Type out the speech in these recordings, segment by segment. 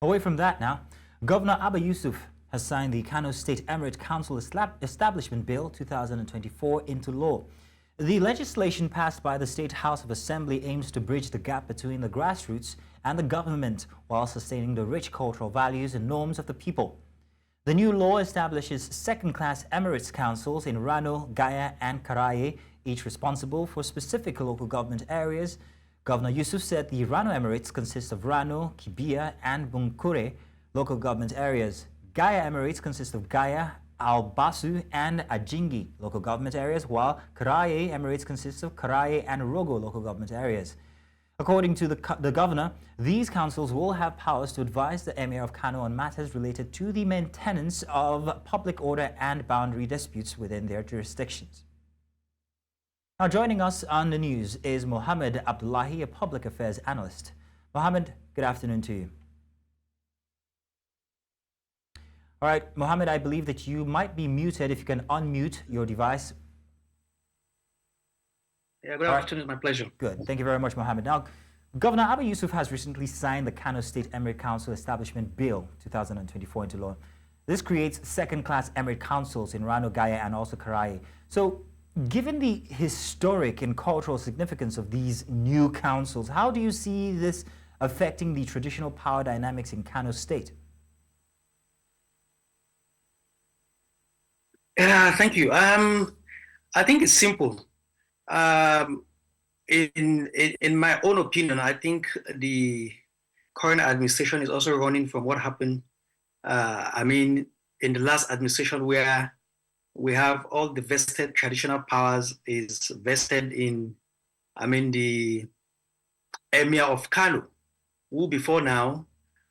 Away from that now, Governor Abba Yusuf has signed the Kano State Emirate Council Establishment Bill 2024 into law. The legislation passed by the State House of Assembly aims to bridge the gap between the grassroots and the government while sustaining the rich cultural values and norms of the people. The new law establishes second-class Emirates Councils in Rano, Gaya and Karaye, each responsible for specific local government areas. Governor Yusuf said the Rano Emirates consist of Rano, Kibia and Bunkure local government areas. Gaya Emirates consist of Gaya, Al-Basu and Ajingi local government areas, while Karaye Emirates consists of Karaye and Rogo local government areas. According to the governor, these councils will have powers to advise the Emir of Kano on matters related to the maintenance of public order and boundary disputes within their jurisdictions. Now joining us on the news is Mohammed Abdullahi, a public affairs analyst. Mohammed, good afternoon to you. All right, Mohammed, I believe that you might be muted. If you can unmute your device. Yeah, good afternoon. My pleasure. Good. Thank you very much, Mohammed. Now, Governor Abba Yusuf has recently signed the Kano State Emirate Council Establishment Bill 2024 into law. This creates second-class Emirate councils in Rano, Gaya and also Karaye. So, given the historic and cultural significance of these new councils, how do you see this affecting the traditional power dynamics in Kano State? Thank you. I think it's simple. In my own opinion, I think the current administration is also running from what happened. In the last administration, where we have all the vested traditional powers is vested in, the Emir of Kano, who before now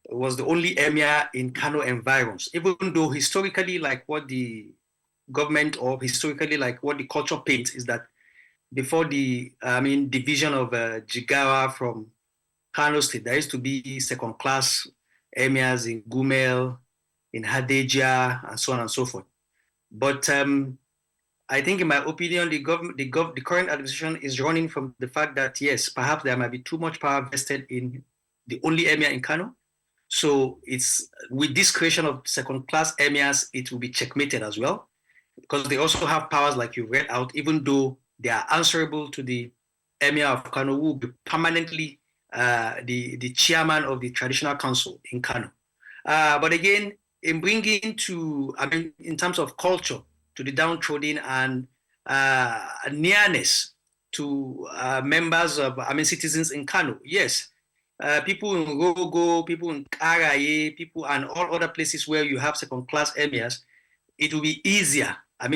was the only Emir in Kano environs, even though historically, like what the government or historically like what the culture paints is that before the division of Jigawa from Kano State, there used to be second-class emirs in Gumel, in Hadeja, and so on and so forth. But I think, in my opinion, the current administration is running from the fact that yes, perhaps there might be too much power vested in the only emir in Kano. So it's with this creation of second-class emirs, it will be checkmated as well, because they also have powers like you read out, even though they are answerable to the Emir of Kano, who will be permanently the chairman of the traditional council in Kano. But again, in bringing to, in terms of culture, to the downtrodden and nearness to members of, citizens in Kano, yes. People in Rogo, people in Karaye, people and all other places where you have second-class emirs, it will be easier.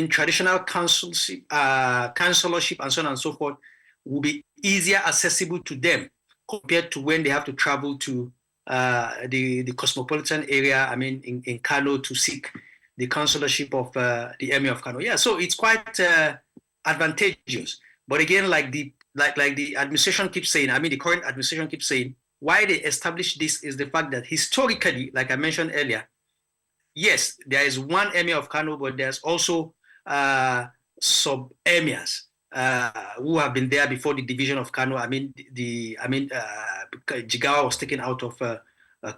Traditional councilship and so on and so forth will be easier accessible to them compared to when they have to travel to the cosmopolitan area, in Kano to seek the councillorship of the Emir of Kano. Yeah, so it's quite advantageous. But again, like the administration keeps saying, the current administration keeps saying, why they established this is the fact that historically, like I mentioned earlier, yes, there is one Emir of Kano, but there's also sub-emirs who have been there before the division of Kano. Jigawa was taken out of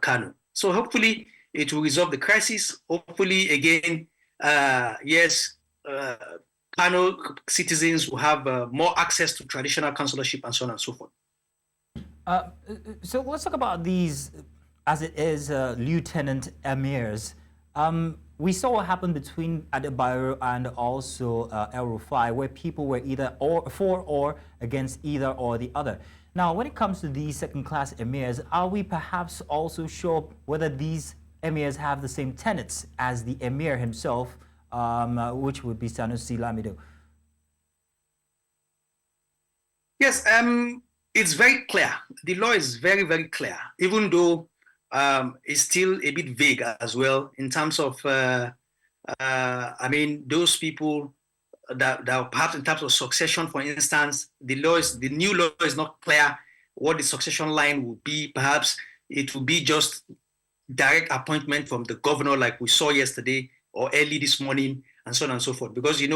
Kano. So hopefully it will resolve the crisis. Hopefully, again, Kano citizens will have more access to traditional councillorship and so on and so forth. So let's talk about these, as it is, lieutenant emirs. We saw what happened between Adebayo and also El Rufai, where people were either for or against either or the other. Now, when it comes to these second-class emirs, are we perhaps also sure whether these emirs have the same tenets as the emir himself, which would be Sanusi Lamido? Yes, it's very clear. The law is very, very clear, even though it's still a bit vague as well in terms of, those people that perhaps in terms of succession, for instance, the new law is not clear what the succession line will be. Perhaps it will be just direct appointment from the governor, like we saw yesterday or early this morning, and so on and so forth. Because in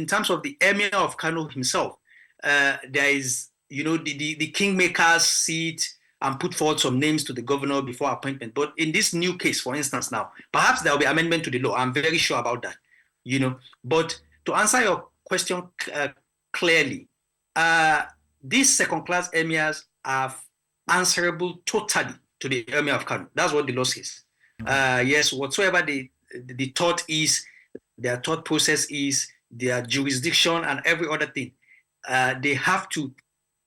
terms of the Emir of Kano himself, there is the kingmaker's seat. and put forward some names to the governor before appointment. But in this new case, for instance, now, perhaps there will be amendment to the law. I'm very sure about that, But to answer your question clearly, these second-class emirs are answerable totally to the Emir of Kano. That's what the law says. Yes, whatsoever the thought is, their thought process is, their jurisdiction and every other thing, they have to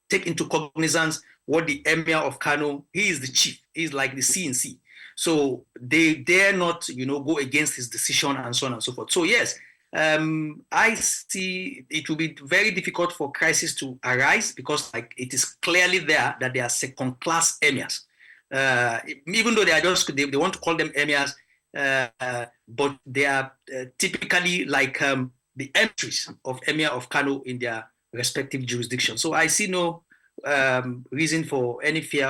take into cognizance what the Emir of Kano, he is the chief, he's like the CNC. So they dare not, go against his decision and so on and so forth. So yes, I see it will be very difficult for crisis to arise because it is clearly there that they are second-class emirs. Even though they want to call them emirs, but they are typically like the entries of Emir of Kano in their respective jurisdictions. So I see no reason for any fear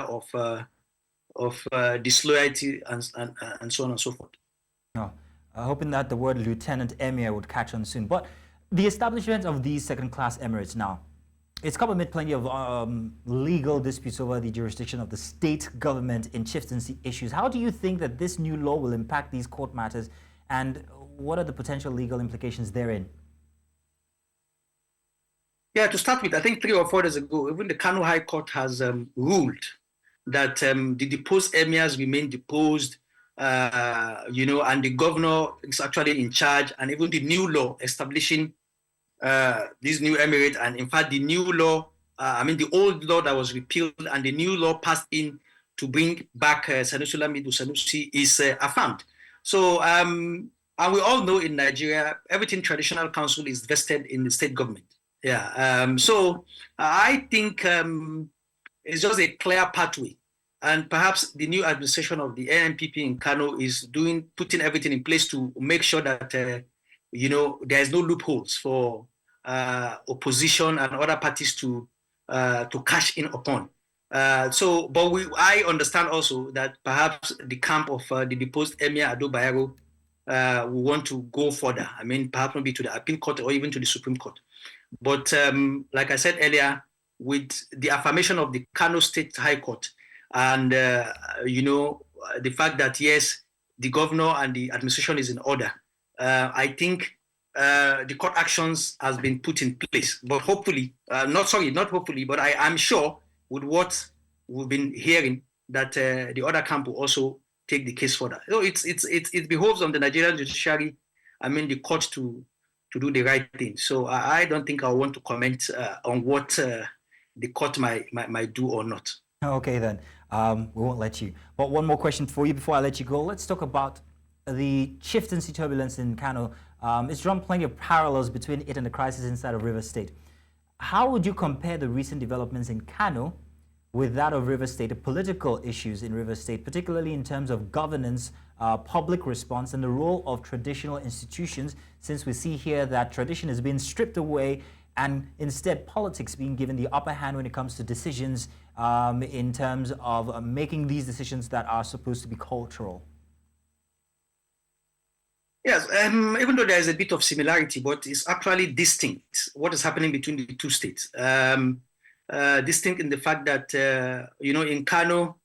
of disloyalty and so on and so forth. No, hoping that the word Lieutenant Emir would catch on soon. But the establishment of these second-class emirates now, it's come amid plenty of legal disputes over the jurisdiction of the state government in chieftaincy issues. How do you think that this new law will impact these court matters, and what are the potential legal implications therein? Yeah, to start with, I think 3 or 4 days ago, even the Kano High Court has ruled that the deposed emirs remain deposed, and the governor is actually in charge, and even the new law establishing this new emirate, and in fact, the new law, the old law that was repealed and the new law passed in to bring back Sanusi Lamido Sanusi is affirmed. So, and we all know in Nigeria, everything traditional council is vested in the state government. Yeah. So I think it's just a clear pathway. And perhaps the new administration of the NNPP in Kano is putting everything in place to make sure that, there is no loopholes for opposition and other parties to cash in upon. I understand also that perhaps the camp of the deposed Emir Ado Bayero will want to go further. Perhaps maybe to the appeal court or even to the Supreme Court. But like I said earlier, with the affirmation of the Kano State High Court and, the fact that, yes, the governor and the administration is in order, I think the court actions has been put in place. But hopefully, not hopefully, but I'm sure with what we've been hearing that the other camp will also take the case further. So it behoves on the Nigerian judiciary, the court to do the right thing. So I don't think I want to comment on what the court might do or not. Okay, then. We won't let you. But one more question for you before I let you go. Let's talk about the chieftaincy turbulence in Kano. It's drawn plenty of parallels between it and the crisis inside of Rivers State. How would you compare the recent developments in Kano with that of Rivers State, the political issues in Rivers State, particularly in terms of governance, public response, and the role of traditional institutions, since we see here that tradition is being stripped away and instead politics being given the upper hand when it comes to decisions in terms of making these decisions that are supposed to be cultural? Yes, even though there is a bit of similarity, but it's actually distinct, what is happening between the two states. Distinct in the fact that, in Kano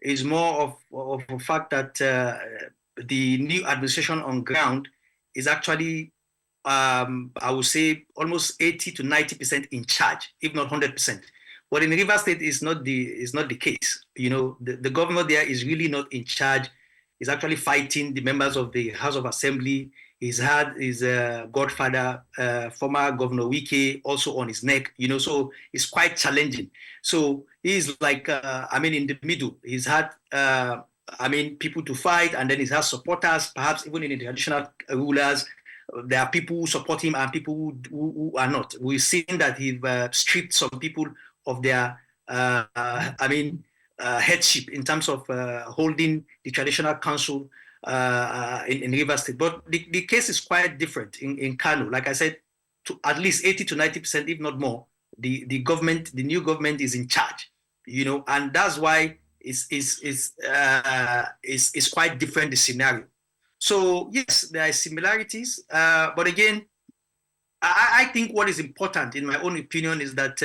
is more of a fact that the new administration on ground is actually, I would say, almost 80 to 90% in charge, if not 100%. But in Rivers State, is not the case. The governor there is really not in charge. He's actually fighting the members of the House of Assembly. He's had his godfather, former Governor Wike, also on his neck, so it's quite challenging. So he's like, in the middle. He's had, people to fight, and then he's had supporters, perhaps even in the traditional rulers. There are people who support him and people who are not. We've seen that he's stripped some people of their, headship in terms of holding the traditional council in Rivers State. But the case is quite different in Kano. Like I said, to at least 80 to 90%, if not more, the new government is in charge, and that's why it's quite different, the scenario. So yes, there are similarities, but again, I think what is important, in my own opinion, is that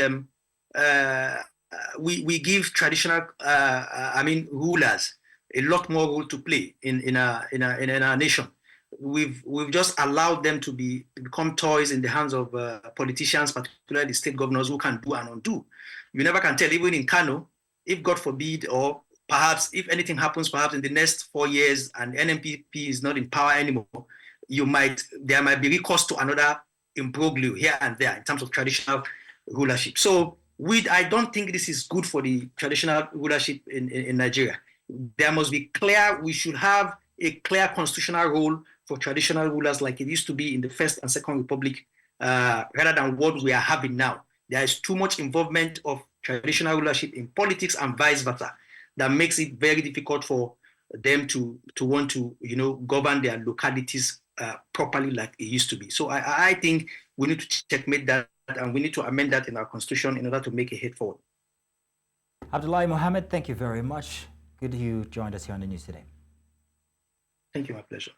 we give traditional, rulers a lot more role to play in our nation. We've just allowed them to become toys in the hands of politicians, particularly the state governors, who can do and undo. You never can tell, even in Kano, if God forbid, or perhaps if anything happens, perhaps in the next 4 years and NMPP is not in power anymore, there might be recourse to another imbroglio here and there in terms of traditional rulership. So I don't think this is good for the traditional rulership in Nigeria. There must be we should have a clear constitutional role for traditional rulers like it used to be in the First and Second Republic, rather than what we are having now. There is too much involvement of traditional rulership in politics and vice versa that makes it very difficult for them to want to, govern their localities properly like it used to be. So I think we need to checkmate that, and we need to amend that in our constitution in order to make a head forward. Abdullahi Mohammed, thank you very much. Good you joined us here on the news today. Thank you, my pleasure.